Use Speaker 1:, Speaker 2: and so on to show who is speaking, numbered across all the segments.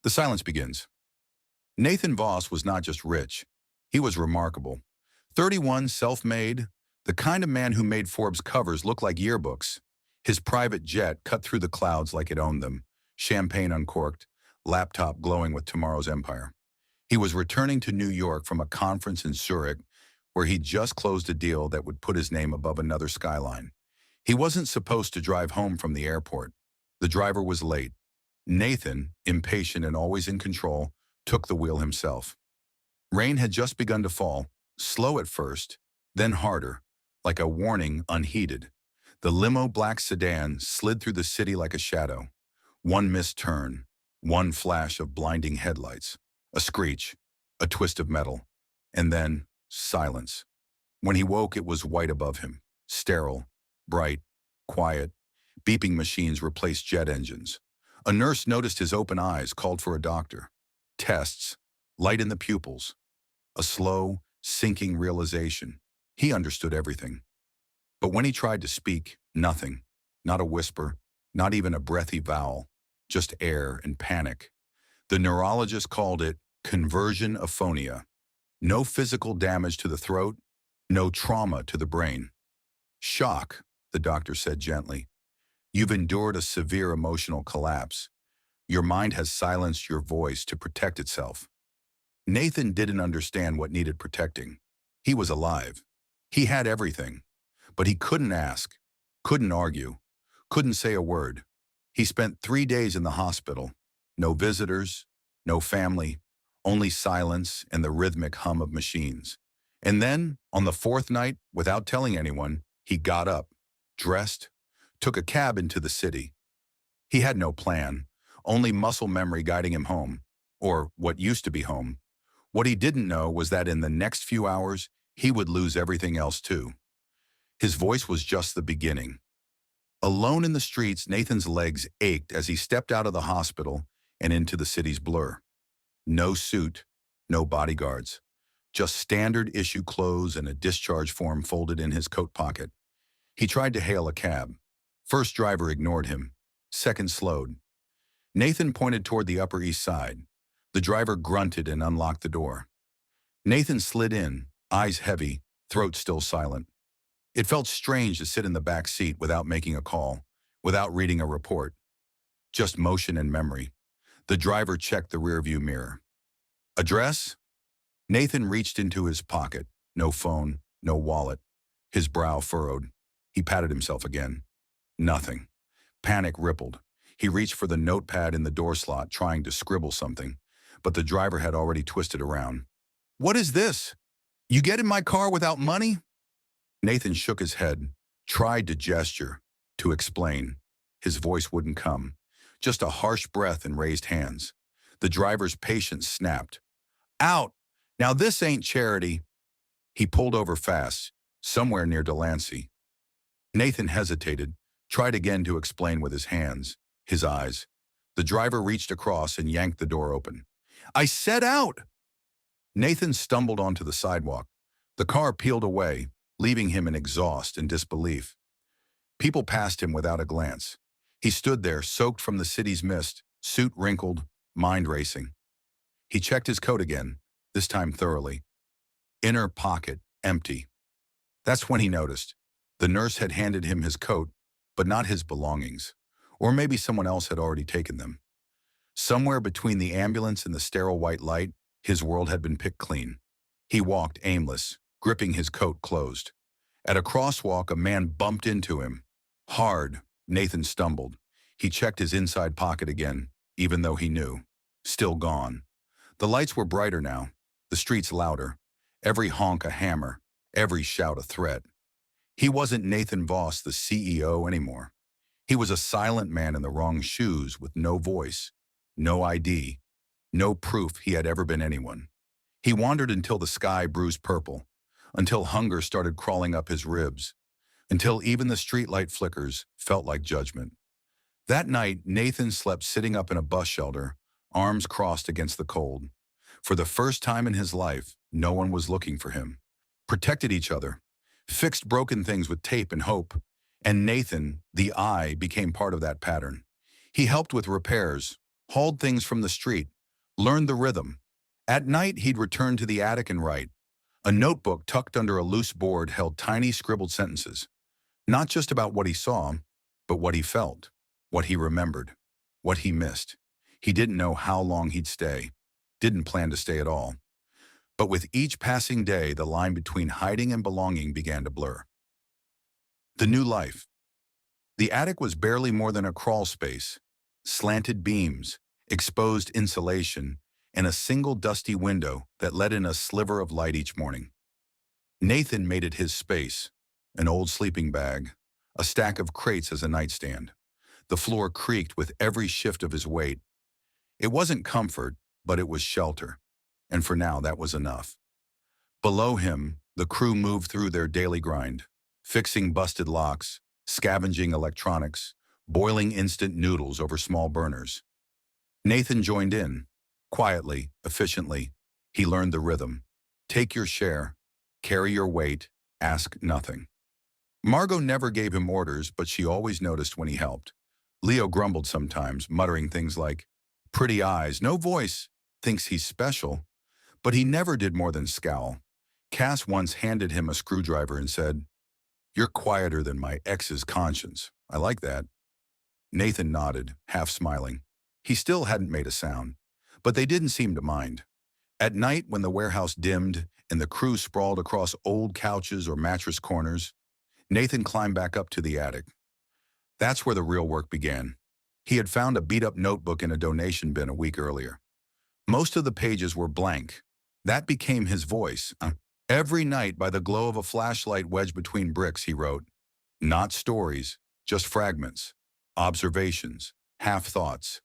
Speaker 1: The silence begins. Nathan Voss was not just rich. He was remarkable. 31, self-made, the kind of man who made Forbes covers look like yearbooks. His private jet cut through the clouds like it owned them, champagne uncorked, laptop glowing with tomorrow's empire. He was returning to New York from a conference in Zurich where he'd just closed a deal that would put his name above another skyline. He wasn't supposed to drive home from the airport. The driver was late. Nathan, impatient and always in control, took the wheel himself. Rain had just begun to fall, slow at first, then harder, like a warning unheeded. The limo black sedan slid through the city like a shadow. One missed turn, one flash of blinding headlights, a screech, a twist of metal, and then silence. When he woke, it was white above him, sterile, bright, quiet. Beeping machines replaced jet engines. A nurse noticed his open eyes, called for a doctor. Tests, light in the pupils. A slow, sinking realization. He understood everything. But when he tried to speak, nothing. Not a whisper, not even a breathy vowel. Just air and panic. The neurologist called it conversion aphonia. No physical damage to the throat, no trauma to the brain. Shock, the doctor said gently. You've endured a severe emotional collapse. Your mind has silenced your voice to protect itself. Nathan didn't understand what needed protecting. He was alive. He had everything. But he couldn't ask, couldn't argue, couldn't say a word. He spent 3 days in the hospital. No visitors, no family, only silence and the rhythmic hum of machines. And then, on the 4th night, without telling anyone, he got up, dressed, took a cab into the city. He had no plan, only muscle memory guiding him home, or what used to be home. What he didn't know was that in the next few hours, he would lose everything else too. His voice was just the beginning. Alone in the streets, Nathan's legs ached as he stepped out of the hospital and into the city's blur. No suit, no bodyguards, just standard issue clothes and a discharge form folded in his coat pocket. He tried to hail a cab. First driver ignored him. Second slowed. Nathan pointed toward the Upper East Side. The driver grunted and unlocked the door. Nathan slid in, eyes heavy, throat still silent. It felt strange to sit in the back seat without making a call, without reading a report. Just motion and memory. The driver checked the rearview mirror. Address? Nathan reached into his pocket. No phone, no wallet. His brow furrowed. He patted himself again. Nothing. Panic rippled. He reached for the notepad in the door slot, trying to scribble something, but the driver had already twisted around. What is this? You get in my car without money? Nathan shook his head, tried to gesture, to explain. His voice wouldn't come. Just a harsh breath and raised hands. The driver's patience snapped. Out! Now this ain't charity. He pulled over fast, somewhere near Delancey. Nathan hesitated, tried again to explain with his hands, his eyes. The driver reached across and yanked the door open. I said out! Nathan stumbled onto the sidewalk. The car peeled away, leaving him in exhaust and disbelief. People passed him without a glance. He stood there, soaked from the city's mist, suit wrinkled, mind racing. He checked his coat again, this time thoroughly. Inner pocket empty. That's when he noticed. The nurse had handed him his coat, but not his belongings. Or maybe someone else had already taken them. Somewhere between the ambulance and the sterile white light, his world had been picked clean. He walked aimless, gripping his coat closed. At a crosswalk, a man bumped into him. Hard, Nathan stumbled. He checked his inside pocket again, even though he knew. Still gone. The lights were brighter now, the streets louder. Every honk a hammer, every shout a threat. He wasn't Nathan Voss, the CEO, anymore. He was a silent man in the wrong shoes with no voice, no ID, no proof he had ever been anyone. He wandered until the sky bruised purple, until hunger started crawling up his ribs, until even the streetlight flickers felt like judgment. That night, Nathan slept sitting up in a bus shelter, arms crossed against the cold. For the first time in his life, no one was looking for him. Protected each other, fixed broken things with tape and hope, and Nathan, the eye, became part of that pattern. He helped with repairs, hauled things from the street, Learned the rhythm. At night, he'd return to the attic and write. A notebook tucked under a loose board held tiny scribbled sentences, not just about what he saw, but what he felt, what he remembered, what he missed. He didn't know how long he'd stay, didn't plan to stay at all. But with each passing day, the line between hiding and belonging began to blur. The new life. The attic was barely more than a crawl space. Slanted beams, exposed insulation, and a single dusty window that let in a sliver of light each morning. Nathan made it his space, an old sleeping bag, a stack of crates as a nightstand. The floor creaked with every shift of his weight. It wasn't comfort, but it was shelter, and for now that was enough. Below him, the crew moved through their daily grind, fixing busted locks, scavenging electronics, boiling instant noodles over small burners. Nathan joined in. Quietly, efficiently, he learned the rhythm. Take your share, carry your weight, ask nothing. Margot never gave him orders, but she always noticed when he helped. Leo grumbled sometimes, muttering things like, "Pretty eyes, no voice, thinks he's special," but he never did more than scowl. Cass once handed him a screwdriver and said, "You're quieter than my ex's conscience. I like that." Nathan nodded, half smiling. He still hadn't made a sound, but they didn't seem to mind. At night, when the warehouse dimmed and the crew sprawled across old couches or mattress corners, Nathan climbed back up to the attic. That's where the real work began. He had found a beat-up notebook in a donation bin a week earlier. Most of the pages were blank. That became his voice. Every night, by the glow of a flashlight wedged between bricks, he wrote, not stories, just fragments, observations, half-thoughts.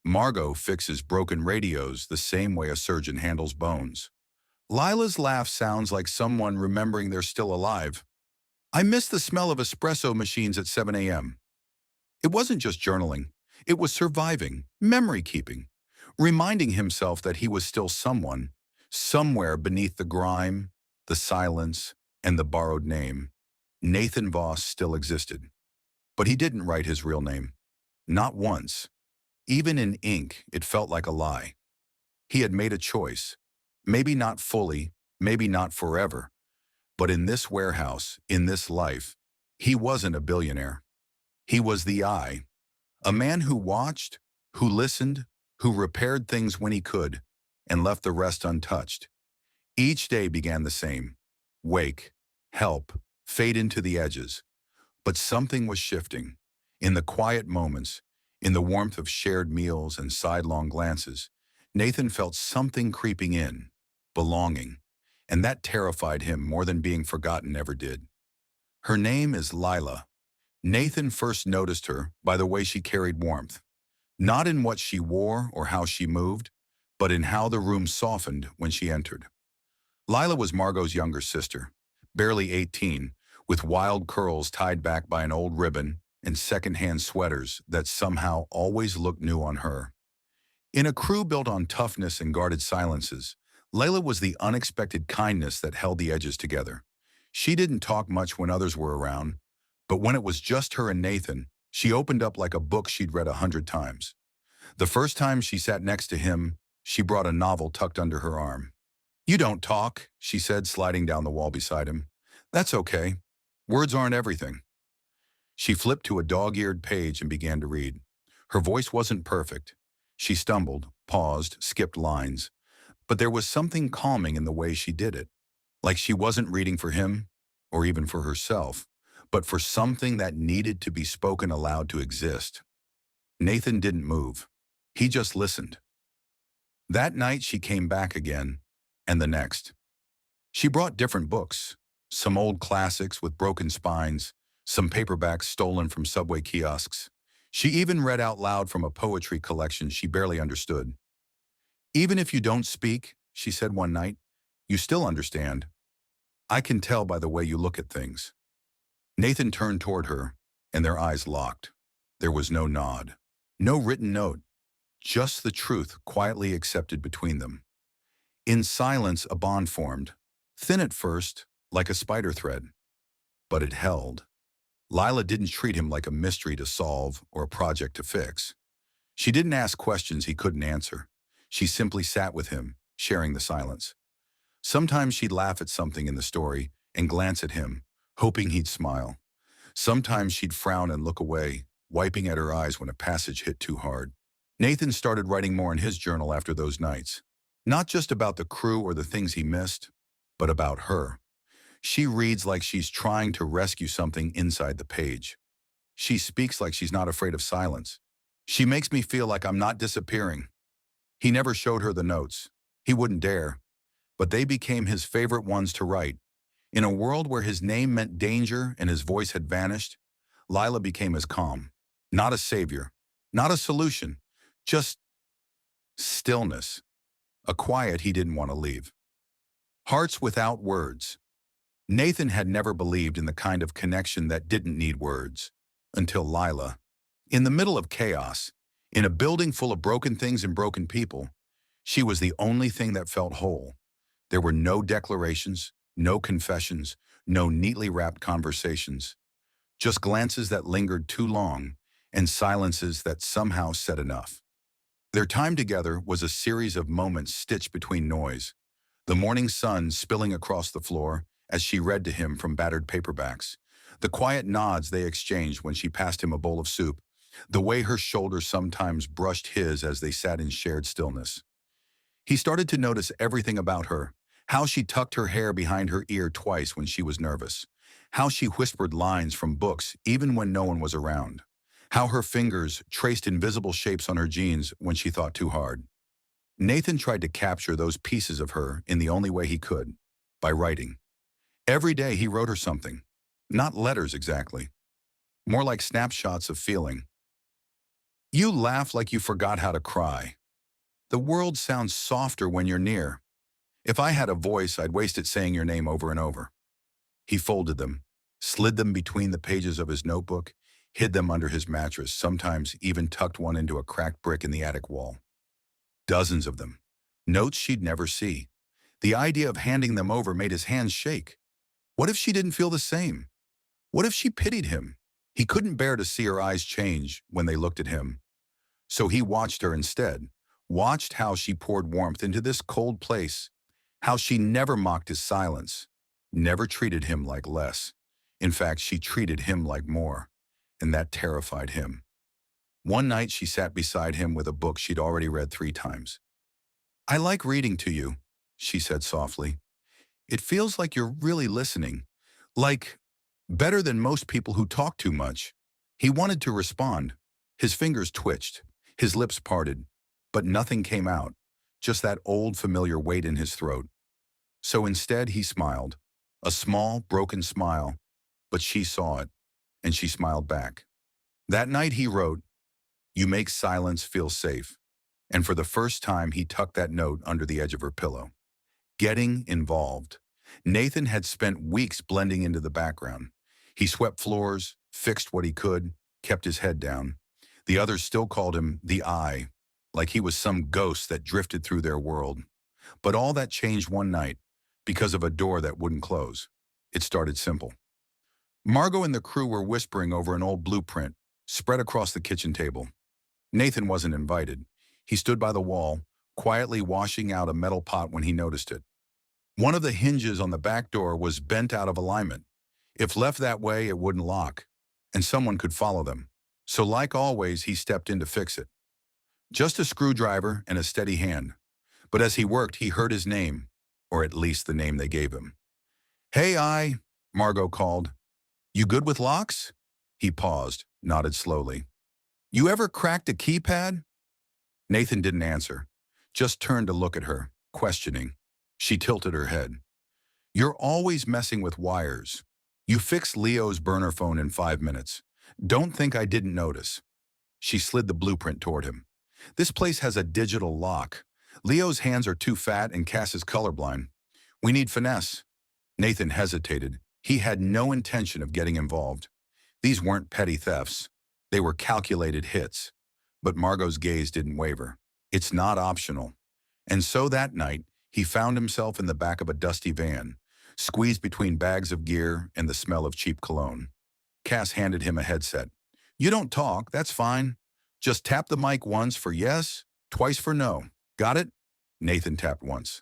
Speaker 1: Margot fixes broken radios the same way a surgeon handles bones. Lila's laugh sounds like someone remembering they're still alive. I miss the smell of espresso machines at 7 a.m. It wasn't just journaling. It was surviving, memory keeping, reminding himself that he was still someone, somewhere beneath the grime, the silence, and the borrowed name. Nathan Voss still existed. But he didn't write his real name. Not once. Even in ink, it felt like a lie. He had made a choice. Maybe not fully, maybe not forever. But in this warehouse, in this life, he wasn't a billionaire. He was the I, a man who watched, who listened, who repaired things when he could, and left the rest untouched. Each day began the same. Wake, help, fade into the edges. But something was shifting. In the quiet moments, in the warmth of shared meals and sidelong glances, Nathan felt something creeping in, belonging, and that terrified him more than being forgotten ever did. Her name is Lila. Nathan first noticed her by the way she carried warmth, not in what she wore or how she moved, but in how the room softened when she entered. Lila was Margot's younger sister, barely 18, with wild curls tied back by an old ribbon and secondhand sweaters that somehow always looked new on her. In a crew built on toughness and guarded silences, Layla was the unexpected kindness that held the edges together. She didn't talk much when others were around, but when it was just her and Nathan, she opened up like a book she'd read 100 times. The first time she sat next to him, she brought a novel tucked under her arm. "You don't talk," she said, sliding down the wall beside him. "That's okay. Words aren't everything." She flipped to a dog-eared page and began to read. Her voice wasn't perfect. She stumbled, paused, skipped lines. But there was something calming in the way she did it. Like she wasn't reading for him, or even for herself, but for something that needed to be spoken aloud to exist. Nathan didn't move. He just listened. That night she came back again, and the next. She brought different books, some old classics with broken spines, some paperbacks stolen from subway kiosks. She even read out loud from a poetry collection she barely understood. "Even if you don't speak," she said one night, "you still understand. I can tell by the way you look at things." Nathan turned toward her, and their eyes locked. There was no nod, no written note, just the truth quietly accepted between them. In silence, a bond formed, thin at first, like a spider thread. But it held. Lila didn't treat him like a mystery to solve or a project to fix. She didn't ask questions he couldn't answer. She simply sat with him, sharing the silence. Sometimes she'd laugh at something in the story and glance at him, hoping he'd smile. Sometimes she'd frown and look away, wiping at her eyes when a passage hit too hard. Nathan started writing more in his journal after those nights. Not just about the crew or the things he missed, but about her. She reads like she's trying to rescue something inside the page. She speaks like she's not afraid of silence. She makes me feel like I'm not disappearing. He never showed her the notes. He wouldn't dare. But they became his favorite ones to write. In a world where his name meant danger and his voice had vanished, Lila became his calm. Not a savior, not a solution, just stillness. A quiet he didn't want to leave. Hearts without words. Nathan had never believed in the kind of connection that didn't need words. Until Lila. In the middle of chaos, in a building full of broken things and broken people, she was the only thing that felt whole. There were no declarations, no confessions, no neatly wrapped conversations. Just glances that lingered too long and silences that somehow said enough. Their time together was a series of moments stitched between noise. The morning sun spilling across the floor as she read to him from battered paperbacks. The quiet nods they exchanged when she passed him a bowl of soup. The way her shoulder sometimes brushed his as they sat in shared stillness. He started to notice everything about her. How she tucked her hair behind her ear twice when she was nervous. How she whispered lines from books even when no one was around. How her fingers traced invisible shapes on her jeans when she thought too hard. Nathan tried to capture those pieces of her in the only way he could, by writing. Every day he wrote her something. Not letters exactly. More like snapshots of feeling. You laugh like you forgot how to cry. The world sounds softer when you're near. If I had a voice, I'd waste it saying your name over and over. He folded them, slid them between the pages of his notebook, hid them under his mattress, sometimes even tucked one into a cracked brick in the attic wall. Dozens of them. Notes she'd never see. The idea of handing them over made his hands shake. What if she didn't feel the same? What if she pitied him? He couldn't bear to see her eyes change when they looked at him. So he watched her instead, watched how she poured warmth into this cold place, how she never mocked his silence, never treated him like less. In fact, she treated him like more, and that terrified him. One night she sat beside him with a book she'd already read 3 times. I like reading to you, she said softly. It feels like you're really listening, like better than most people who talk too much. He wanted to respond. His fingers twitched, his lips parted, but nothing came out, just that old familiar weight in his throat. So instead he smiled, a small, broken smile, but she saw it, and she smiled back. That night he wrote, "You make silence feel safe," and for the first time he tucked that note under the edge of her pillow. Getting involved. Nathan had spent weeks blending into the background. He swept floors, fixed what he could, kept his head down. The others still called him the Eye, like he was some ghost that drifted through their world. But all that changed one night, because of a door that wouldn't close. It started simple. Margot and the crew were whispering over an old blueprint, spread across the kitchen table. Nathan wasn't invited. He stood by the wall, quietly washing out a metal pot when he noticed it. One of the hinges on the back door was bent out of alignment. If left that way, it wouldn't lock, and someone could follow them. So like always, he stepped in to fix it. Just a screwdriver and a steady hand. But as he worked, he heard his name, or at least the name they gave him. "Hey, Margot called. You good with locks?" He paused, nodded slowly. "You ever cracked a keypad?" Nathan didn't answer, just turned to look at her, questioning. She tilted her head. "You're always messing with wires. You fixed Leo's burner phone in 5 minutes. Don't think I didn't notice." She slid the blueprint toward him. "This place has a digital lock. Leo's hands are too fat and Cass is colorblind. We need finesse." Nathan hesitated. He had no intention of getting involved. These weren't petty thefts. They were calculated hits. But Margot's gaze didn't waver. "It's not optional." And so that night, he found himself in the back of a dusty van, squeezed between bags of gear and the smell of cheap cologne. Cass handed him a headset. "You don't talk, that's fine. Just tap the mic once for yes, twice for no." Got it? Nathan tapped once.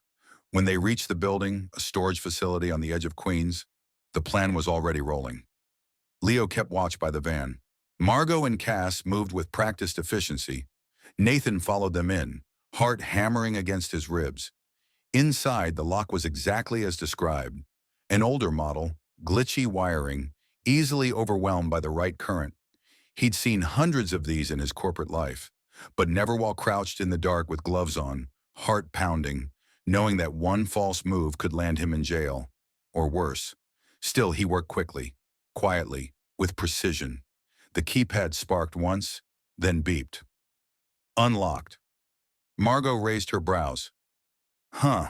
Speaker 1: When they reached the building, a storage facility on the edge of Queens, the plan was already rolling. Leo kept watch by the van. Margot and Cass moved with practiced efficiency. Nathan followed them in, heart hammering against his ribs. Inside, the lock was exactly as described. An older model, glitchy wiring, easily overwhelmed by the right current. He'd seen hundreds of these in his corporate life, but never while crouched in the dark with gloves on, heart pounding, knowing that one false move could land him in jail, or worse. Still, he worked quickly, quietly, with precision. The keypad sparked once, then beeped. Unlocked. Margot raised her brows. Huh.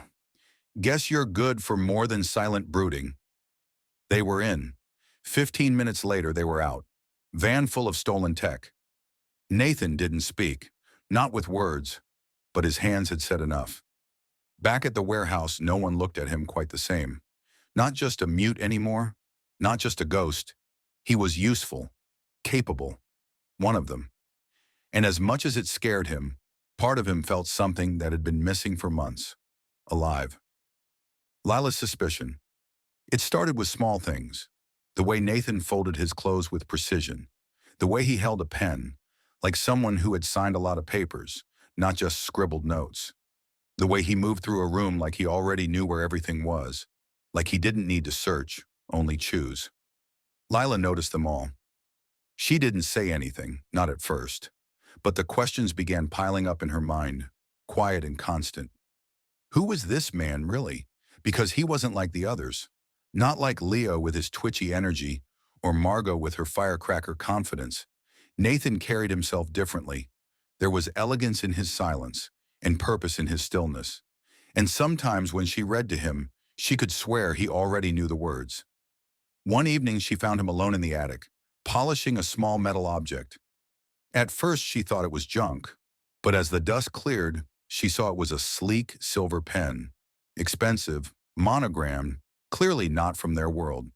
Speaker 1: Guess you're good for more than silent brooding. They were in. 15 minutes later, they were out. Van full of stolen tech. Nathan didn't speak, not with words, but his hands had said enough. Back at the warehouse, no one looked at him quite the same. Not just a mute anymore, not just a ghost. He was useful, capable, one of them. And as much as it scared him, part of him felt something that had been missing for months. Alive. Lila's suspicion. It started with small things. The way Nathan folded his clothes with precision. The way he held a pen, like someone who had signed a lot of papers, not just scribbled notes. The way he moved through a room like he already knew where everything was, like he didn't need to search, only choose. Lila noticed them all. She didn't say anything, not at first, but the questions began piling up in her mind, quiet and constant. Who was this man, really? Because he wasn't like the others. Not like Leo with his twitchy energy, or Margot with her firecracker confidence. Nathan carried himself differently. There was elegance in his silence, and purpose in his stillness. And sometimes when she read to him, she could swear he already knew the words. One evening she found him alone in the attic, polishing a small metal object. At first she thought it was junk, but as the dust cleared, she saw it was a sleek silver pen. Expensive, monogrammed, clearly not from their world.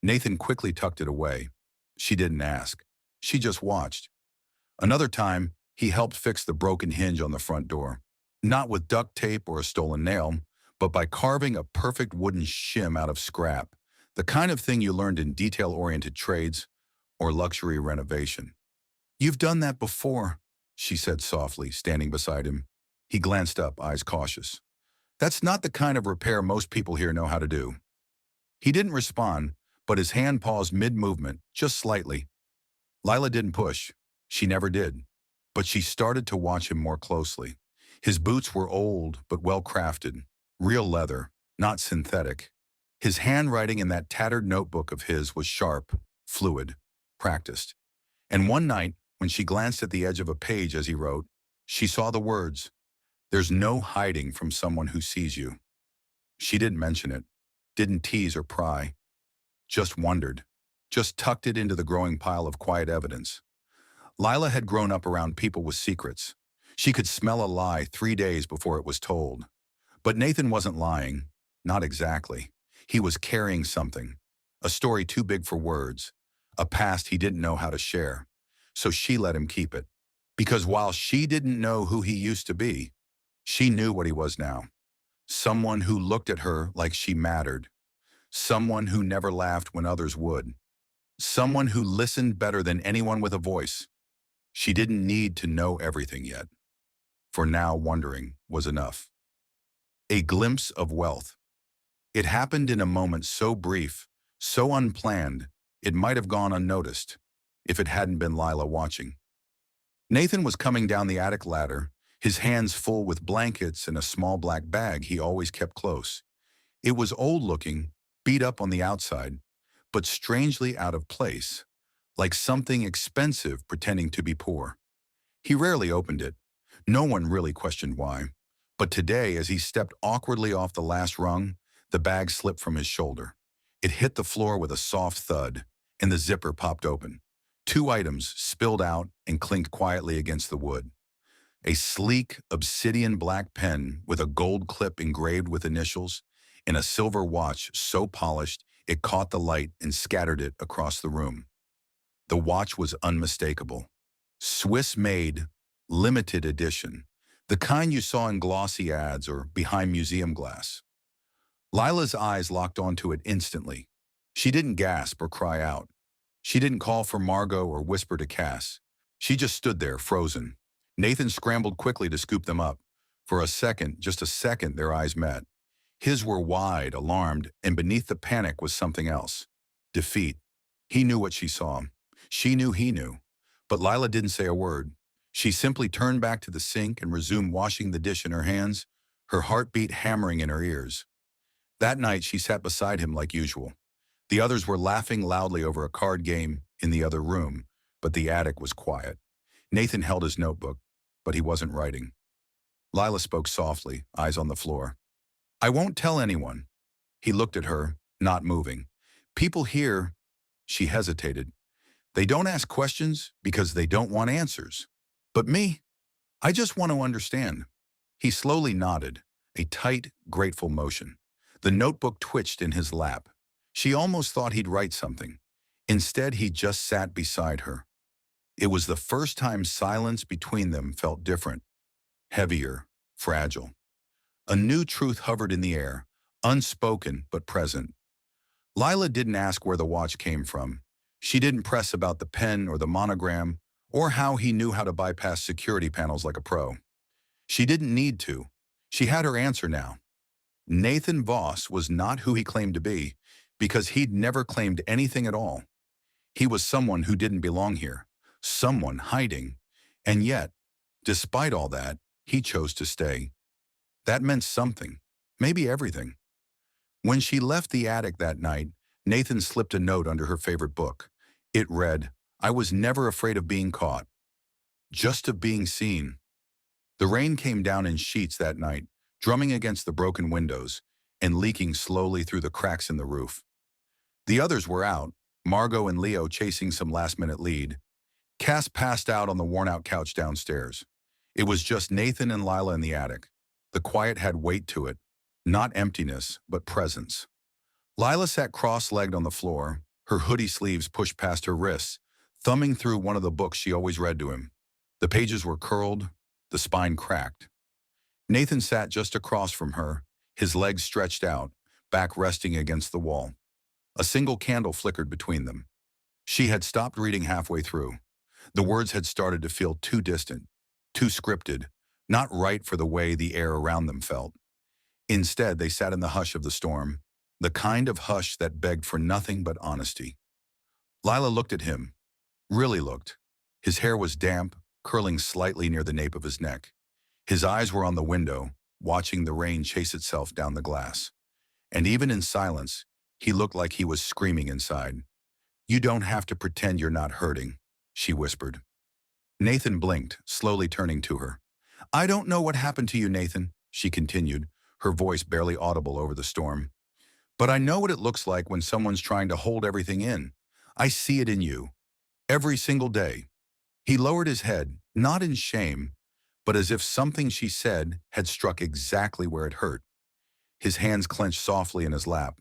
Speaker 1: Nathan quickly tucked it away. She didn't ask. She just watched. Another time, he helped fix the broken hinge on the front door. Not with duct tape or a stolen nail, but by carving a perfect wooden shim out of scrap, the kind of thing you learned in detail-oriented trades or luxury renovation. "You've done that before," she said softly, standing beside him. He glanced up, eyes cautious. "That's not the kind of repair most people here know how to do." He didn't respond, but his hand paused mid-movement, just slightly. Lila didn't push. She never did. But she started to watch him more closely. His boots were old, but well-crafted. Real leather, not synthetic. His handwriting in that tattered notebook of his was sharp, fluid, practiced. And one night, when she glanced at the edge of a page as he wrote, she saw the words, "There's no hiding from someone who sees you." She didn't mention it, didn't tease or pry, just wondered, just tucked it into the growing pile of quiet evidence. Lila had grown up around people with secrets. She could smell a lie 3 days before it was told. But Nathan wasn't lying, not exactly. He was carrying something, a story too big for words, a past he didn't know how to share. So she let him keep it. Because while she didn't know who he used to be, she knew what he was now. Someone who looked at her like she mattered. Someone who never laughed when others would. Someone who listened better than anyone with a voice. She didn't need to know everything yet. For now, wondering was enough. A glimpse of wealth. It happened in a moment so brief, so unplanned, it might have gone unnoticed, if it hadn't been Lila watching. Nathan was coming down the attic ladder, his hands full with blankets and a small black bag he always kept close. It was old-looking, beat up on the outside, but strangely out of place, like something expensive pretending to be poor. He rarely opened it. No one really questioned why. But today, as he stepped awkwardly off the last rung, the bag slipped from his shoulder. It hit the floor with a soft thud, and the zipper popped open. 2 items spilled out and clinked quietly against the wood. A sleek, obsidian black pen with a gold clip engraved with initials, and a silver watch so polished it caught the light and scattered it across the room. The watch was unmistakable. Swiss-made, limited edition. The kind you saw in glossy ads or behind museum glass. Lila's eyes locked onto it instantly. She didn't gasp or cry out. She didn't call for Margot or whisper to Cass. She just stood there, frozen. Nathan scrambled quickly to scoop them up. For a second, just a second, their eyes met. His were wide, alarmed, and beneath the panic was something else. Defeat. He knew what she saw. She knew he knew. But Lila didn't say a word. She simply turned back to the sink and resumed washing the dish in her hands, her heartbeat hammering in her ears. That night, she sat beside him like usual. The others were laughing loudly over a card game in the other room, but the attic was quiet. Nathan held his notebook, but he wasn't writing. Lila spoke softly, eyes on the floor. "I won't tell anyone." He looked at her, not moving. "People here," she hesitated. "They don't ask questions because they don't want answers. But me, I just want to understand." He slowly nodded, a tight, grateful motion. The notebook twitched in his lap. She almost thought he'd write something. Instead, he just sat beside her. It was the first time silence between them felt different, heavier, fragile. A new truth hovered in the air, unspoken but present. Lila didn't ask where the watch came from. She didn't press about the pen or the monogram, or how he knew how to bypass security panels like a pro. She didn't need to. She had her answer now. Nathan Voss was not who he claimed to be, because he'd never claimed anything at all. He was someone who didn't belong here, someone hiding. And yet, despite all that, he chose to stay. That meant something, maybe everything. When she left the attic that night, Nathan slipped a note under her favorite book. It read, "I was never afraid of being caught, just of being seen." The rain came down in sheets that night, drumming against the broken windows and leaking slowly through the cracks in the roof. The others were out, Margot and Leo chasing some last-minute lead. Cass passed out on the worn-out couch downstairs. It was just Nathan and Lila in the attic. The quiet had weight to it, not emptiness, but presence. Lila sat cross-legged on the floor, her hoodie sleeves pushed past her wrists, thumbing through one of the books she always read to him. The pages were curled, the spine cracked. Nathan sat just across from her, his legs stretched out, back resting against the wall. A single candle flickered between them. She had stopped reading halfway through. The words had started to feel too distant, too scripted, not right for the way the air around them felt. Instead, they sat in the hush of the storm, the kind of hush that begged for nothing but honesty. Lila looked at him, really looked. His hair was damp, curling slightly near the nape of his neck. His eyes were on the window, watching the rain chase itself down the glass. And even in silence, he looked like he was screaming inside. "You don't have to pretend you're not hurting," she whispered. Nathan blinked, slowly turning to her. "I don't know what happened to you, Nathan," she continued, her voice barely audible over the storm. "But I know what it looks like when someone's trying to hold everything in. I see it in you. Every single day." He lowered his head, not in shame, but as if something she said had struck exactly where it hurt. His hands clenched softly in his lap.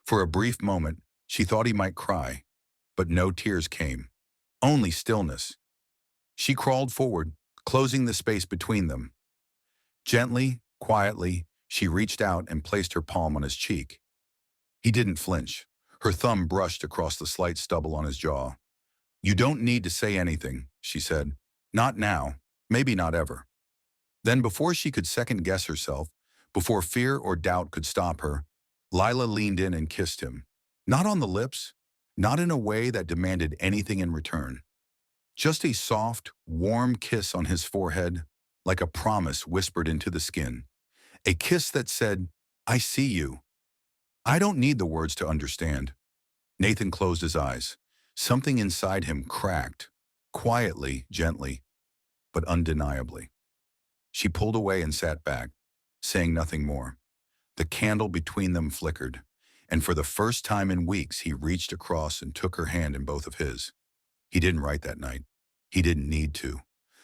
Speaker 1: For a brief moment, she thought he might cry, but no tears came. Only stillness. She crawled forward, closing the space between them. Gently, quietly, she reached out and placed her palm on his cheek. He didn't flinch. Her thumb brushed across the slight stubble on his jaw. "You don't need to say anything," she said. "Not now, maybe not ever." Then before she could second-guess herself, before fear or doubt could stop her, Lila leaned in and kissed him. Not on the lips, not in a way that demanded anything in return. Just a soft, warm kiss on his forehead, like a promise whispered into the skin. A kiss that said, "I see you. I don't need the words to understand." Nathan closed his eyes. Something inside him cracked, quietly, gently, but undeniably. She pulled away and sat back, saying nothing more. The candle between them flickered, and for the first time in weeks he reached across and took her hand in both of his. He didn't write that night. He didn't need to,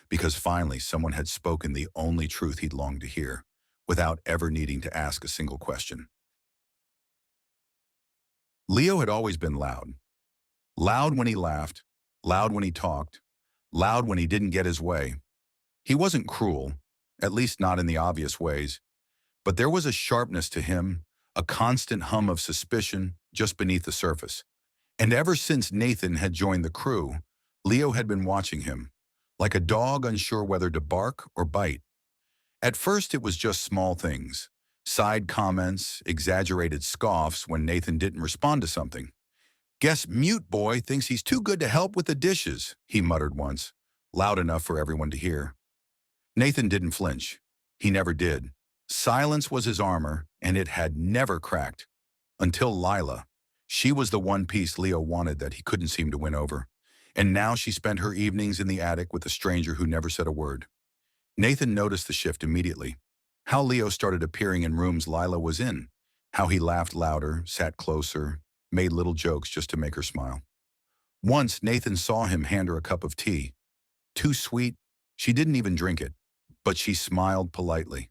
Speaker 1: because finally someone had spoken the only truth he'd longed to hear, without ever needing to ask a single question. Leo had always been loud. Loud when he laughed, loud when he talked, loud when he didn't get his way. He wasn't cruel, at least not in the obvious ways. But there was a sharpness to him, a constant hum of suspicion just beneath the surface. And ever since Nathan had joined the crew, Leo had been watching him, like a dog unsure whether to bark or bite. At first, it was just small things, side comments, exaggerated scoffs when Nathan didn't respond to something. "Guess mute boy thinks he's too good to help with the dishes," he muttered once, loud enough for everyone to hear. Nathan didn't flinch. He never did. Silence was his armor, and it had never cracked. Until Lila. She was the one piece Leo wanted that he couldn't seem to win over. And now she spent her evenings in the attic with a stranger who never said a word. Nathan noticed the shift immediately. How Leo started appearing in rooms Lila was in. How he laughed louder, sat closer, made little jokes just to make her smile. Once, Nathan saw him hand her a cup of tea. Too sweet, she didn't even drink it, but she smiled politely.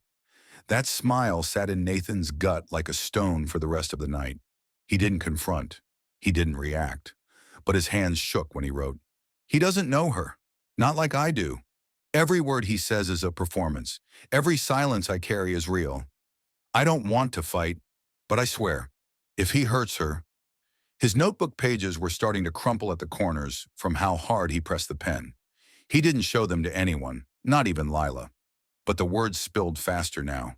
Speaker 1: That smile sat in Nathan's gut like a stone for the rest of the night. He didn't confront. He didn't react. But his hands shook when he wrote. He doesn't know her. Not like I do. Every word he says is a performance. Every silence I carry is real. I don't want to fight, but I swear, if he hurts her. His notebook pages were starting to crumple at the corners from how hard he pressed the pen. He didn't show them to anyone, not even Lila. But the words spilled faster now.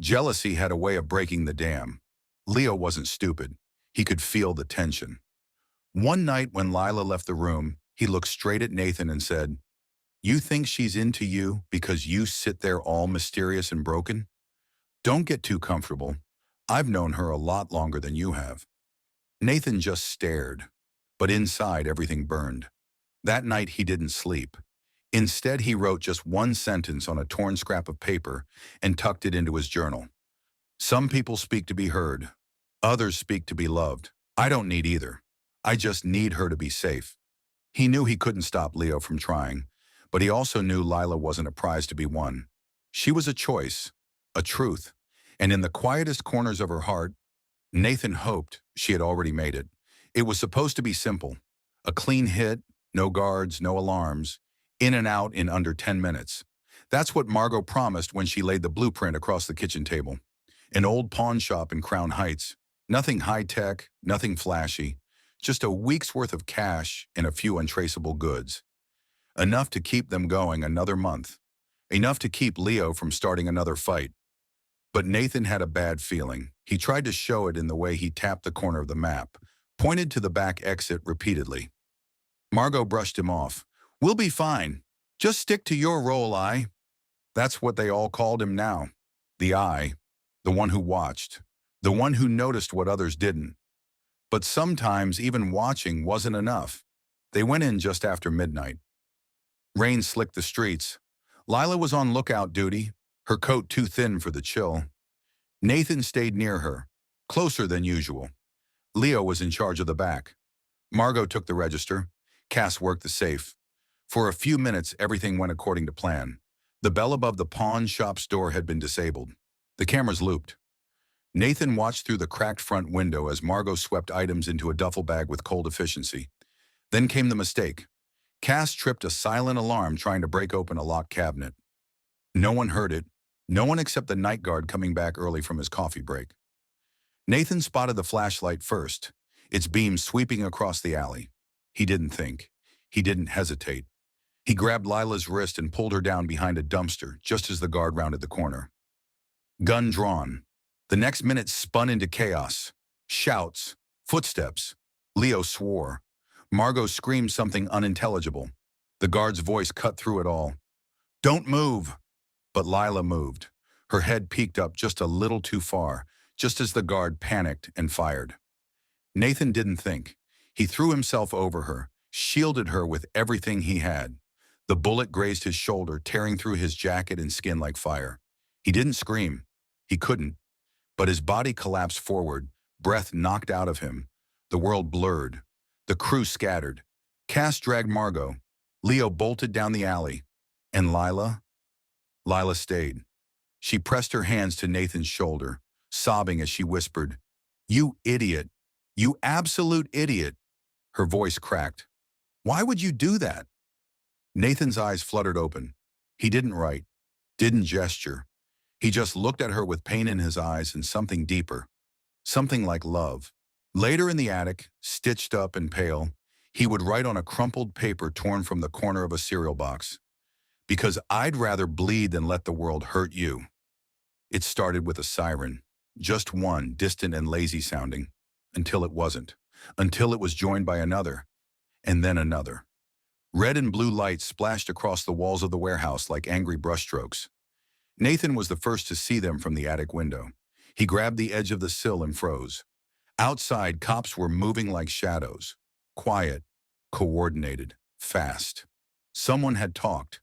Speaker 1: Jealousy had a way of breaking the dam. Leo wasn't stupid. He could feel the tension. One night when Lila left the room, he looked straight at Nathan and said, "You think she's into you because you sit there all mysterious and broken? Don't get too comfortable. I've known her a lot longer than you have." Nathan just stared, but inside everything burned. That night he didn't sleep. Instead, he wrote just one sentence on a torn scrap of paper and tucked it into his journal. "Some people speak to be heard. Others speak to be loved. I don't need either. I just need her to be safe." He knew he couldn't stop Leo from trying, but he also knew Lila wasn't a prize to be won. She was a choice, a truth, and in the quietest corners of her heart, Nathan hoped she had already made it. It was supposed to be simple. A clean hit, no guards, no alarms, in and out in under 10 minutes. That's what Margot promised when she laid the blueprint across the kitchen table. An old pawn shop in Crown Heights. Nothing high-tech, nothing flashy. Just a week's worth of cash and a few untraceable goods. Enough to keep them going another month. Enough to keep Leo from starting another fight. But Nathan had a bad feeling. He tried to show it in the way he tapped the corner of the map, pointed to the back exit repeatedly. Margot brushed him off. "We'll be fine. Just stick to your role, I." That's what they all called him now. The eye. The one who watched. The one who noticed what others didn't. But sometimes even watching wasn't enough. They went in just after midnight. Rain slicked the streets. Lila was on lookout duty, her coat too thin for the chill. Nathan stayed near her, closer than usual. Leo was in charge of the back. Margot took the register. Cass worked the safe. For a few minutes, everything went according to plan. The bell above the pawn shop's door had been disabled. The cameras looped. Nathan watched through the cracked front window as Margot swept items into a duffel bag with cold efficiency. Then came the mistake. Cass tripped a silent alarm trying to break open a locked cabinet. No one heard it. No one except the night guard coming back early from his coffee break. Nathan spotted the flashlight first, its beam sweeping across the alley. He didn't think. He didn't hesitate. He grabbed Lila's wrist and pulled her down behind a dumpster just as the guard rounded the corner. Gun drawn. The next minute spun into chaos. Shouts. Footsteps. Leo swore. Margot screamed something unintelligible. The guard's voice cut through it all. "Don't move!" But Lila moved. Her head peeked up just a little too far, just as the guard panicked and fired. Nathan didn't think. He threw himself over her, shielded her with everything he had. The bullet grazed his shoulder, tearing through his jacket and skin like fire. He didn't scream. He couldn't. But his body collapsed forward, breath knocked out of him. The world blurred. The crew scattered. Cass dragged Margot. Leo bolted down the alley. And Lila? Lila stayed. She pressed her hands to Nathan's shoulder, sobbing as she whispered, "You idiot. You absolute idiot." Her voice cracked. "Why would you do that?" Nathan's eyes fluttered open. He didn't write. Didn't gesture. He just looked at her with pain in his eyes and something deeper, something like love. Later in the attic, stitched up and pale, he would write on a crumpled paper torn from the corner of a cereal box, "Because I'd rather bleed than let the world hurt you." It started with a siren, just one, distant and lazy sounding, until it wasn't, until it was joined by another, and then another. Red and blue lights splashed across the walls of the warehouse like angry brushstrokes. Nathan was the first to see them from the attic window. He grabbed the edge of the sill and froze. Outside, cops were moving like shadows. Quiet, coordinated, fast. Someone had talked.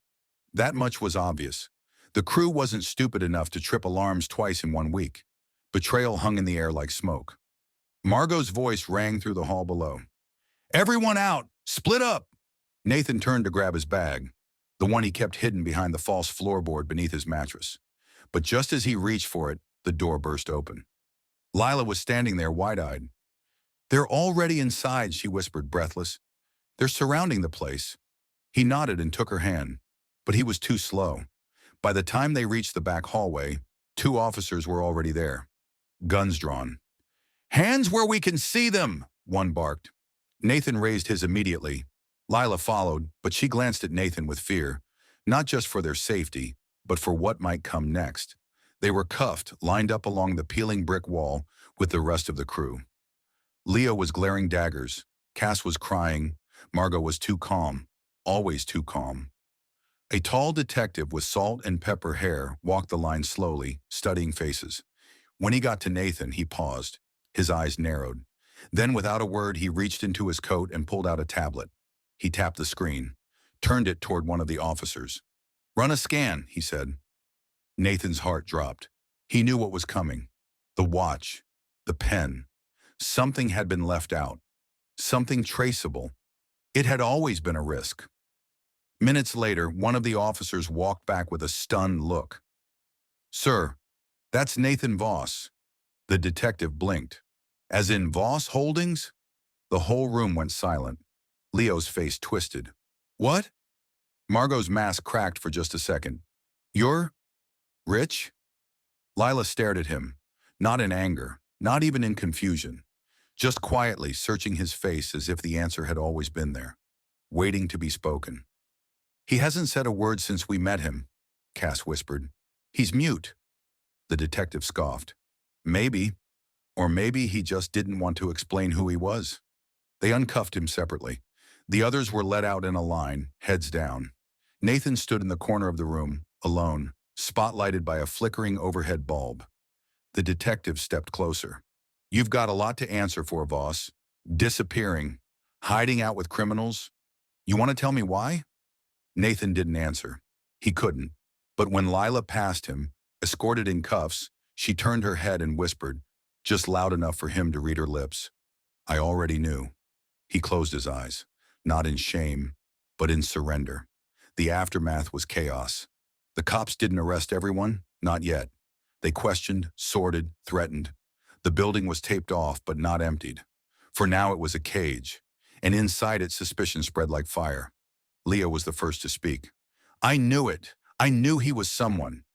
Speaker 1: That much was obvious. The crew wasn't stupid enough to trip alarms twice in 1 week. Betrayal hung in the air like smoke. Margot's voice rang through the hall below. "Everyone out! Split up!" Nathan turned to grab his bag, the one he kept hidden behind the false floorboard beneath his mattress. But just as he reached for it, the door burst open. Lila was standing there wide-eyed. "They're already inside," she whispered, breathless. "They're surrounding the place." He nodded and took her hand, but he was too slow. By the time they reached the back hallway, 2 officers were already there, guns drawn. "Hands where we can see them," one barked. Nathan raised his immediately. Lila followed, but she glanced at Nathan with fear, not just for their safety, but for what might come next. They were cuffed, lined up along the peeling brick wall with the rest of the crew. Leo was glaring daggers. Cass was crying. Margot was too calm, always too calm. A tall detective with salt and pepper hair walked the line slowly, studying faces. When he got to Nathan, he paused. His eyes narrowed. Then, without a word, he reached into his coat and pulled out a tablet. He tapped the screen, turned it toward one of the officers. "Run a scan," he said. Nathan's heart dropped. He knew what was coming. The watch, the pen. Something had been left out. Something traceable. It had always been a risk. Minutes later, one of the officers walked back with a stunned look. "Sir, that's Nathan Voss." The detective blinked. "As in Voss Holdings?" The whole room went silent. Leo's face twisted. "What?" Margot's mask cracked for just a second. "You're rich?" Lila stared at him, not in anger, not even in confusion, just quietly searching his face as if the answer had always been there, waiting to be spoken. "He hasn't said a word since we met him," Cass whispered. "He's mute." The detective scoffed. "Maybe, or maybe he just didn't want to explain who he was." They uncuffed him separately. The others were led out in a line, heads down. Nathan stood in the corner of the room, alone, spotlighted by a flickering overhead bulb. The detective stepped closer. "You've got a lot to answer for, Voss. Disappearing, hiding out with criminals. You want to tell me why?" Nathan didn't answer. He couldn't. But when Lila passed him, escorted in cuffs, she turned her head and whispered, just loud enough for him to read her lips. "I already knew." He closed his eyes, not in shame, but in surrender. The aftermath was chaos. The cops didn't arrest everyone, not yet. They questioned, sorted, threatened. The building was taped off, but not emptied. For now it was a cage, and inside it suspicion spread like fire. Leo was the first to speak. "I knew it. I knew he was someone."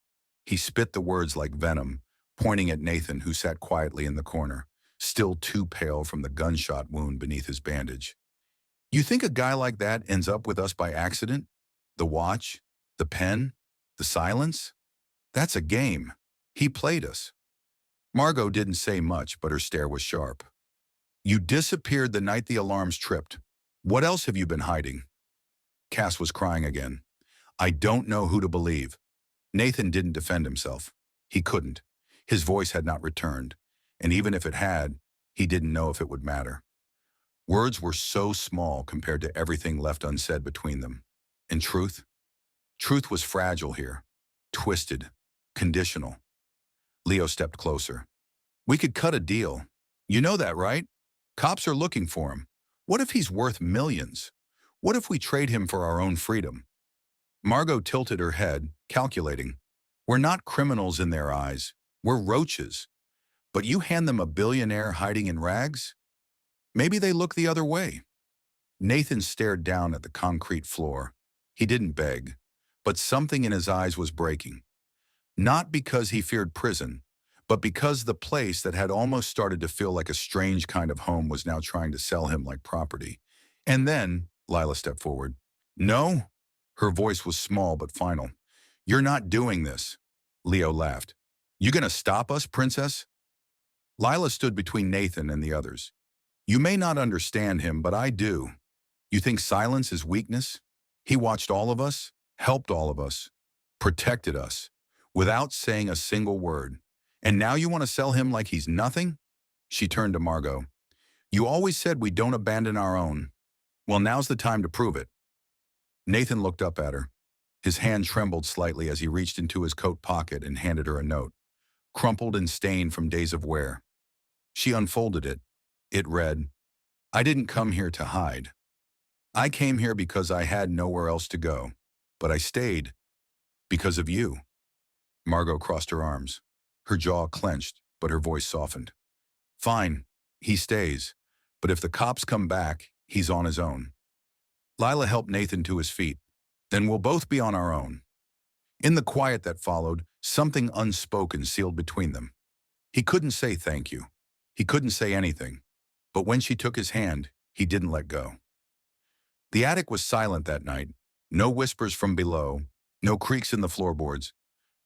Speaker 1: He spit the words like venom, pointing at Nathan, who sat quietly in the corner, still too pale from the gunshot wound beneath his bandage. "You think a guy like that ends up with us by accident? The watch, the pen, the silence? That's a game. He played us." Margot didn't say much, but her stare was sharp. "You disappeared the night the alarms tripped. What else have you been hiding?" Cass was crying again. "I don't know who to believe." Nathan didn't defend himself. He couldn't. His voice had not returned, and even if it had, he didn't know if it would matter. Words were so small compared to everything left unsaid between them. And truth? Truth was fragile here, twisted, conditional. Leo stepped closer. "We could cut a deal. You know that, right? Cops are looking for him. What if he's worth millions? What if we trade him for our own freedom?" Margot tilted her head, calculating. "We're not criminals in their eyes. We're roaches. But you hand them a billionaire hiding in rags? Maybe they look the other way." Nathan stared down at the concrete floor. He didn't beg, but something in his eyes was breaking. Not because he feared prison, but because the place that had almost started to feel like a strange kind of home was now trying to sell him like property. And then, Lila stepped forward. No? Her voice was small but final. You're not doing this. Leo laughed. You gonna stop us, princess? Lila stood between Nathan and the others. You may not understand him, but I do. You think silence is weakness? He watched all of us, helped all of us, protected us, without saying a single word. And now you want to sell him like he's nothing? She turned to Margot. You always said we don't abandon our own. Well, now's the time to prove it. Nathan looked up at her. His hand trembled slightly as he reached into his coat pocket and handed her a note, crumpled and stained from days of wear. She unfolded it. It read, I didn't come here to hide. I came here because I had nowhere else to go. But I stayed because of you. Margot crossed her arms. Her jaw clenched, but her voice softened. Fine, he stays. But if the cops come back, he's on his own. Lila helped Nathan to his feet. Then we'll both be on our own. In the quiet that followed, something unspoken sealed between them. He couldn't say thank you. He couldn't say anything. But when she took his hand, he didn't let go. The attic was silent that night. No whispers from below, no creaks in the floorboards,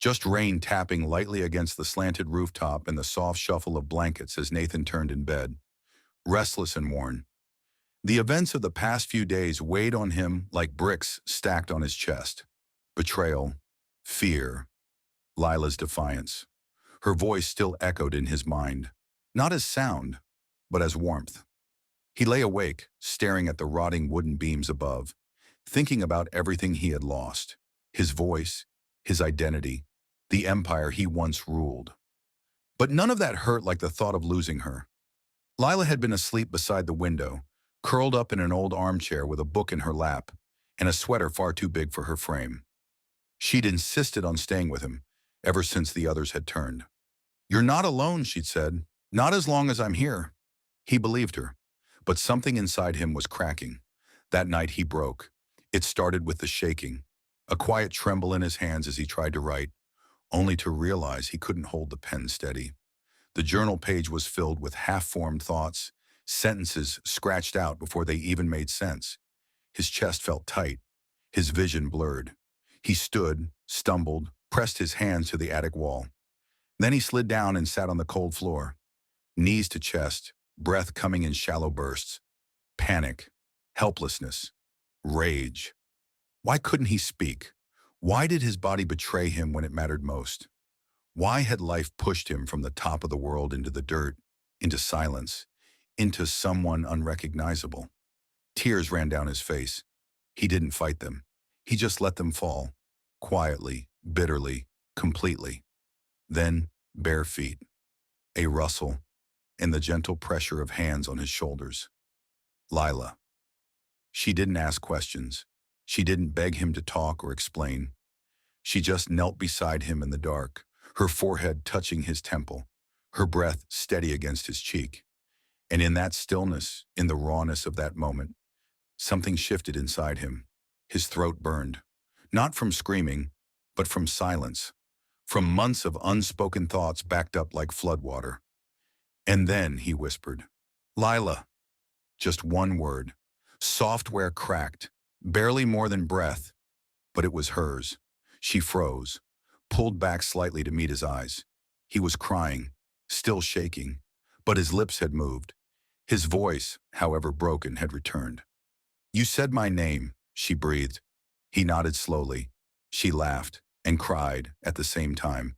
Speaker 1: just rain tapping lightly against the slanted rooftop and the soft shuffle of blankets as Nathan turned in bed, restless and worn. The events of the past few days weighed on him like bricks stacked on his chest. Betrayal, fear, Lila's defiance. Her voice still echoed in his mind, not as sound, but as warmth. He lay awake, staring at the rotting wooden beams above, thinking about everything he had lost, his voice, his identity, the empire he once ruled. But none of that hurt like the thought of losing her. Lila had been asleep beside the window, curled up in an old armchair with a book in her lap and a sweater far too big for her frame. She'd insisted on staying with him, ever since the others had turned. You're not alone, she'd said. Not as long as I'm here. He believed her, but something inside him was cracking. That night he broke. It started with the shaking, a quiet tremble in his hands as he tried to write, only to realize he couldn't hold the pen steady. The journal page was filled with half-formed thoughts, sentences scratched out before they even made sense. His chest felt tight, his vision blurred. He stood, stumbled, pressed his hands to the attic wall. Then he slid down and sat on the cold floor, knees to chest, breath coming in shallow bursts. Panic, helplessness, rage. Why couldn't he speak? Why did his body betray him when it mattered most? Why had life pushed him from the top of the world into the dirt, into silence, into someone unrecognizable? Tears ran down his face. He didn't fight them. He just let them fall, quietly, bitterly, completely. Then, bare feet, a rustle, and the gentle pressure of hands on his shoulders. Lila. She didn't ask questions. She didn't beg him to talk or explain. She just knelt beside him in the dark, her forehead touching his temple, her breath steady against his cheek. And in that stillness, in the rawness of that moment, something shifted inside him. His throat burned, not from screaming, but from silence, from months of unspoken thoughts backed up like floodwater. And then he whispered, Lila. Just one word. Software cracked, barely more than breath, but it was hers. She froze, pulled back slightly to meet his eyes. He was crying, still shaking, but his lips had moved. His voice, however broken, had returned. You said my name, she breathed. He nodded slowly. She laughed and cried at the same time,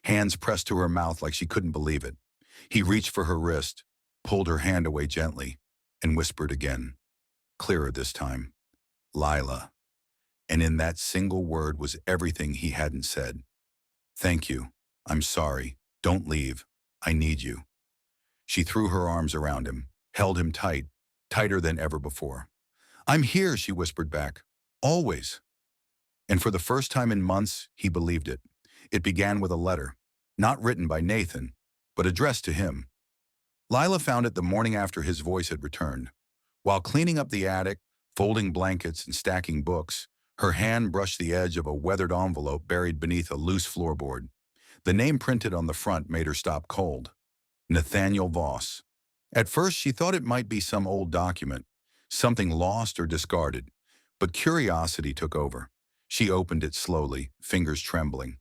Speaker 1: hands pressed to her mouth like she couldn't believe it. He reached for her wrist, pulled her hand away gently, and whispered again, clearer this time, Lila. And in that single word was everything he hadn't said. Thank you. I'm sorry. Don't leave. I need you. She threw her arms around him, held him tight, tighter than ever before. I'm here, she whispered back. Always. And for the first time in months, he believed it. It began with a letter, not written by Nathan, but addressed to him. Lila found it the morning after his voice had returned. While cleaning up the attic, folding blankets and stacking books, her hand brushed the edge of a weathered envelope buried beneath a loose floorboard. The name printed on the front made her stop cold. Nathaniel Voss. At first, she thought it might be some old document, something lost or discarded, but curiosity took over. She opened it slowly, fingers trembling.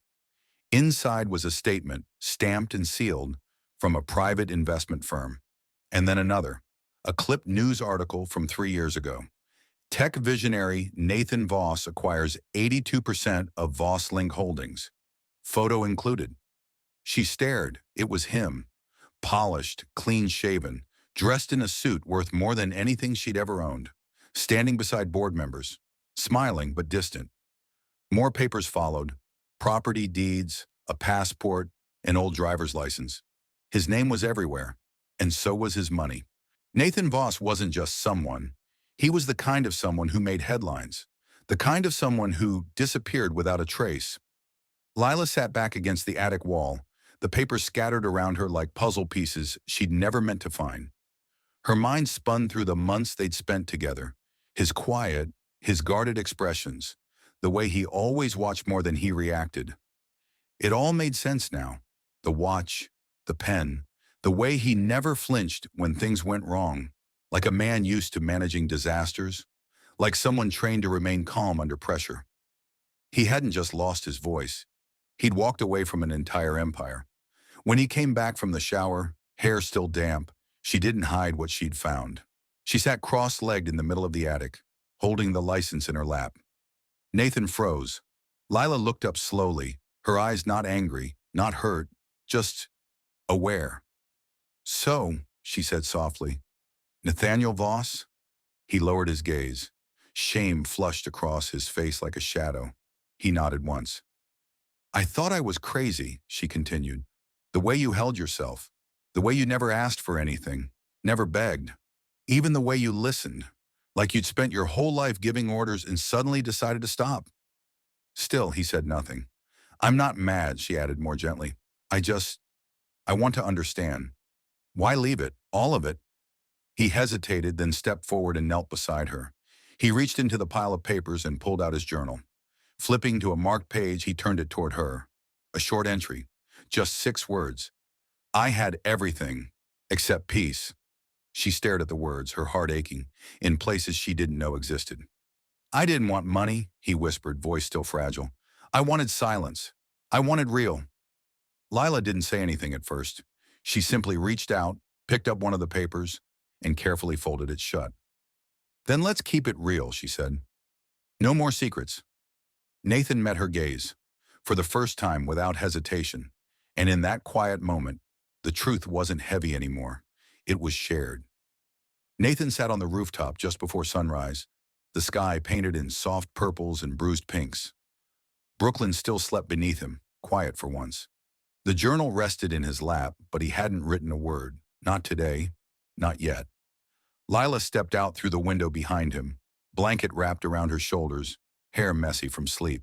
Speaker 1: Inside was a statement, stamped and sealed, from a private investment firm. And then another, a clipped news article from 3 years ago. Tech visionary Nathan Voss acquires 82% of Voss Link Holdings. Photo included. She stared. It was him. Polished, clean-shaven, dressed in a suit worth more than anything she'd ever owned, standing beside board members, smiling but distant. More papers followed, property deeds, a passport, an old driver's license. His name was everywhere, and so was his money. Nathan Voss wasn't just someone. He was the kind of someone who made headlines, the kind of someone who disappeared without a trace. Lila sat back against the attic wall, the papers scattered around her like puzzle pieces she'd never meant to find. Her mind spun through the months they'd spent together, his quiet, his guarded expressions, the way he always watched more than he reacted. It all made sense now. The watch, the pen, the way he never flinched when things went wrong, like a man used to managing disasters, like someone trained to remain calm under pressure. He hadn't just lost his voice. He'd walked away from an entire empire. When he came back from the shower, hair still damp, she didn't hide what she'd found. She sat cross-legged in the middle of the attic, holding the license in her lap. Nathan froze. Lila looked up slowly, her eyes not angry, not hurt, just aware. "So," she said softly, "Nathaniel Voss?" He lowered his gaze. Shame flushed across his face like a shadow. He nodded once. "I thought I was crazy," she continued. "The way you held yourself, the way you never asked for anything, never begged, even the way you listened, like you'd spent your whole life giving orders and suddenly decided to stop." Still, he said nothing. "I'm not mad," she added more gently. I want to understand. Why leave it, all of it?" He hesitated, then stepped forward and knelt beside her. He reached into the pile of papers and pulled out his journal. Flipping to a marked page, he turned it toward her. A short entry, just 6 words. "I had everything, except peace." She stared at the words, her heart aching, in places she didn't know existed. "I didn't want money," he whispered, voice still fragile. "I wanted silence. I wanted real." Lila didn't say anything at first. She simply reached out, picked up one of the papers, and carefully folded it shut. "Then let's keep it real," she said. "No more secrets." Nathan met her gaze, for the first time without hesitation, and in that quiet moment, the truth wasn't heavy anymore. It was shared. Nathan sat on the rooftop just before sunrise, the sky painted in soft purples and bruised pinks. Brooklyn still slept beneath him, quiet for once. The journal rested in his lap, but he hadn't written a word. Not today, not yet. Lila stepped out through the window behind him, blanket wrapped around her shoulders, hair messy from sleep.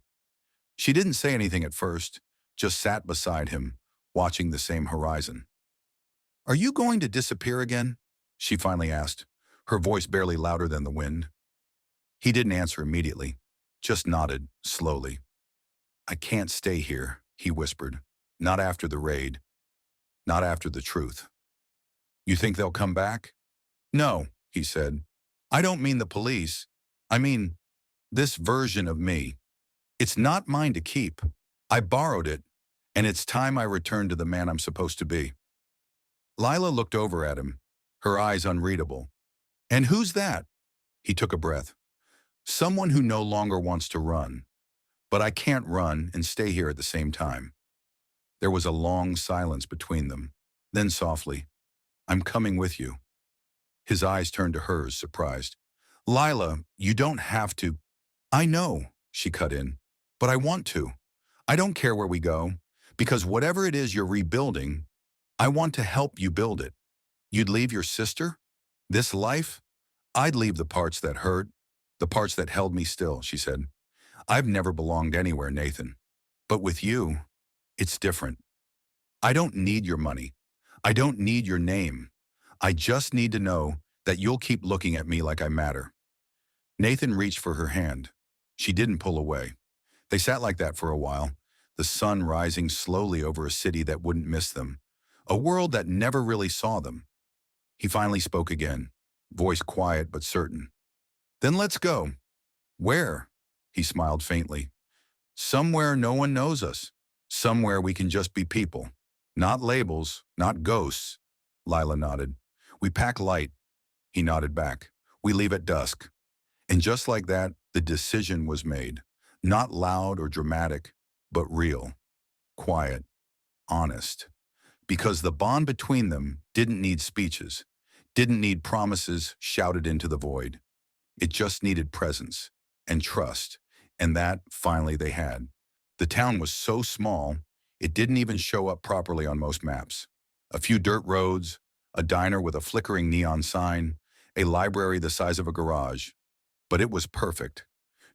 Speaker 1: She didn't say anything at first, just sat beside him, watching the same horizon. "Are you going to disappear again?" she finally asked, her voice barely louder than the wind. He didn't answer immediately, just nodded, slowly. "I can't stay here," he whispered. "Not after the raid. Not after the truth." "You think they'll come back?" "No," he said. "I don't mean the police. I mean, this version of me. It's not mine to keep. I borrowed it, and it's time I returned to the man I'm supposed to be." Lila looked over at him, her eyes unreadable. "And who's that?" He took a breath. "Someone who no longer wants to run. But I can't run and stay here at the same time." There was a long silence between them. Then softly, "I'm coming with you." His eyes turned to hers, surprised. "Lila, you don't have to." "I know," she cut in, "but I want to. I don't care where we go, because whatever it is you're rebuilding, I want to help you build it. You'd leave your sister? This life? I'd leave the parts that hurt, the parts that held me still," she said. "I've never belonged anywhere, Nathan. But with you, it's different. I don't need your money. I don't need your name. I just need to know that you'll keep looking at me like I matter." Nathan reached for her hand. She didn't pull away. They sat like that for a while. the sun rising slowly over a city that wouldn't miss them, a world that never really saw them. He finally spoke again, voice quiet but certain. Then let's go. Where? He smiled faintly. Somewhere no one knows us. Somewhere we can just be people. Not labels, not ghosts. Lila nodded. We pack light. He nodded back. We leave at dusk. And just like that, the decision was made. Not loud or dramatic, but real, quiet, honest. Because the bond between them didn't need speeches, didn't need promises shouted into the void. It just needed presence and trust, and that, finally, they had. The town was so small, it didn't even show up properly on most maps. A few dirt roads, a diner with a flickering neon sign, a library the size of a garage. But it was perfect.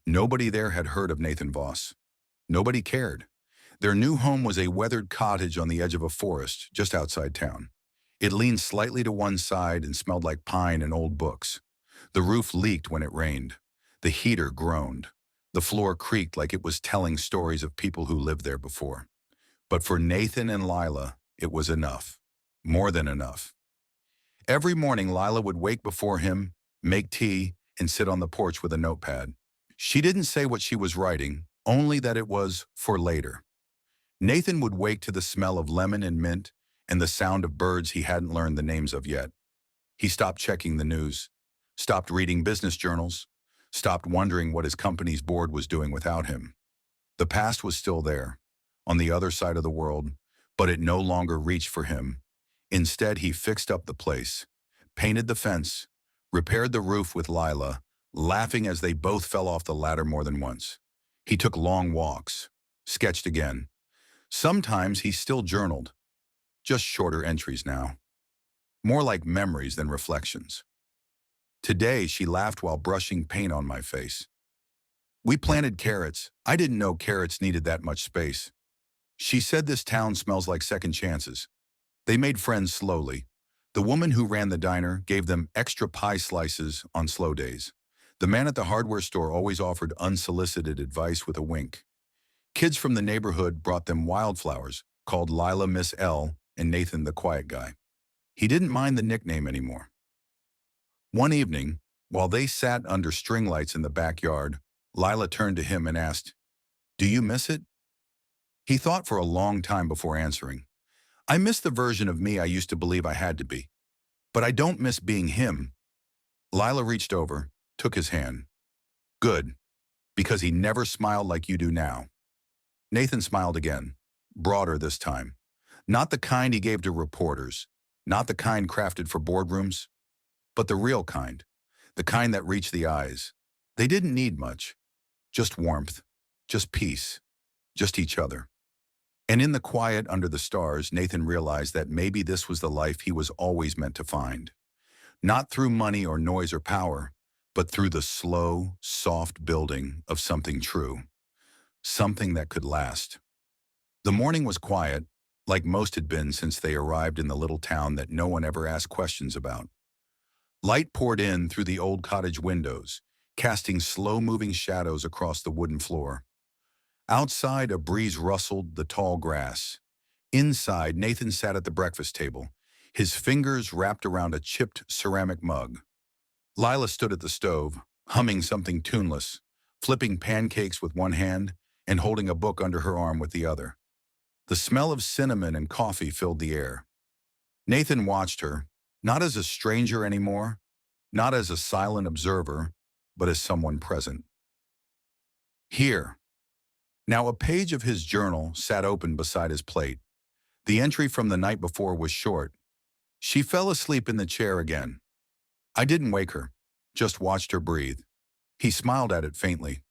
Speaker 1: Nobody there had heard of Nathan Voss. Nobody cared. Their new home was a weathered cottage on the edge of a forest just outside town. It leaned slightly to one side and smelled like pine and old books. The roof leaked when it rained. The heater groaned. The floor creaked like it was telling stories of people who lived there before. But for Nathan and Lila, it was enough. More than enough. Every morning, Lila would wake before him, make tea, and sit on the porch with a notepad. She didn't say what she was writing, only that it was for later. Nathan would wake to the smell of lemon and mint and the sound of birds he hadn't learned the names of yet. He stopped checking the news, stopped reading business journals, stopped wondering what his company's board was doing without him. The past was still there, on the other side of the world, but it no longer reached for him. Instead, he fixed up the place, painted the fence, repaired the roof with Lila, laughing as they both fell off the ladder more than once. He took long walks, sketched again. Sometimes he still journaled, just shorter entries now. More like memories than reflections. Today, she laughed while brushing paint on my face. We planted carrots. I didn't know carrots needed that much space. She said this town smells like second chances. They made friends slowly. The woman who ran the diner gave them extra pie slices on slow days. The man at the hardware store always offered unsolicited advice with a wink. Kids from the neighborhood brought them wildflowers, called Lila Miss L and Nathan the quiet guy. He didn't mind the nickname anymore. One evening, while they sat under string lights in the backyard, Lila turned to him and asked, "Do you miss it?" He thought for a long time before answering. "I miss the version of me I used to believe I had to be. But I don't miss being him." Lila reached over, took his hand. "Good, because he never smiled like you do now." Nathan smiled again, broader this time. Not the kind he gave to reporters, not the kind crafted for boardrooms, but the real kind, the kind that reached the eyes. They didn't need much, just warmth, just peace, just each other. And in the quiet under the stars, Nathan realized that maybe this was the life he was always meant to find. Not through money or noise or power, but through the slow, soft building of something true. Something that could last. The morning was quiet, like most had been since they arrived in the little town that no one ever asked questions about. Light poured in through the old cottage windows, casting slow-moving shadows across the wooden floor. Outside, a breeze rustled the tall grass. Inside, Nathan sat at the breakfast table, his fingers wrapped around a chipped ceramic mug. Lila stood at the stove, humming something tuneless, flipping pancakes with one hand and holding a book under her arm with the other. The smell of cinnamon and coffee filled the air. Nathan watched her, not as a stranger anymore, not as a silent observer, but as someone present. Here. Now a page of his journal sat open beside his plate. The entry from the night before was short. She fell asleep in the chair again. I didn't wake her, just watched her breathe. He smiled at it faintly.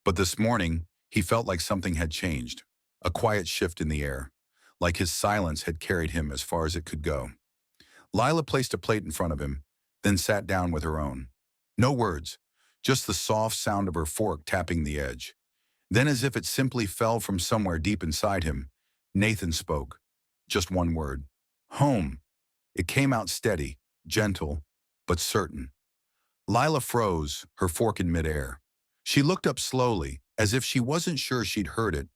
Speaker 1: But this morning, he felt like something had changed, a quiet shift in the air, like his silence had carried him as far as it could go. Lila placed a plate in front of him, then sat down with her own. No words, just the soft sound of her fork tapping the edge. Then, as if it simply fell from somewhere deep inside him, Nathan spoke. Just one word. Home. It came out steady, gentle, but certain. Lila froze, her fork in midair. She looked up slowly, as if she wasn't sure she'd heard it,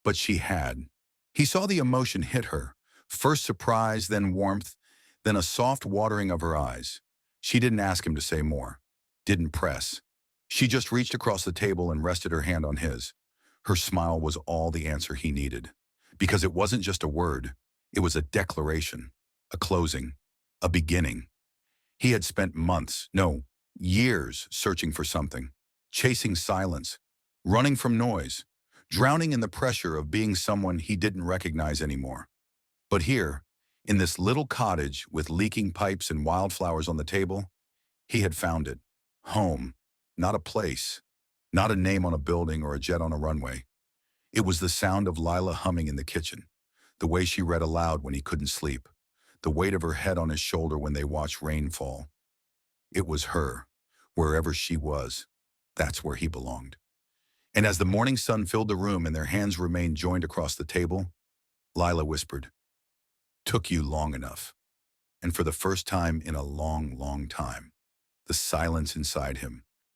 Speaker 1: But she had. He saw the emotion hit her, first surprise, then warmth, then a soft watering of her eyes. She didn't ask him to say more, didn't press. She just reached across the table and rested her hand on his. Her smile was all the answer he needed. Because it wasn't just a word, it was a declaration, a closing, a beginning. He had spent months, no, years searching for something, chasing silence, running from noise, drowning in the pressure of being someone he didn't recognize anymore. But here, in this little cottage with leaking pipes and wildflowers on the table, he had found it. Home, not a place, not a name on a building or a jet on a runway. It was the sound of Lila humming in the kitchen, the way she read aloud when he couldn't sleep, the weight of her head on his shoulder when they watched rain fall. It was her. Wherever she was, that's where he belonged. And as the morning sun filled the room and their hands remained joined across the table, Lila whispered, "Took you long enough." And for the first time in a long, long time, the silence inside him,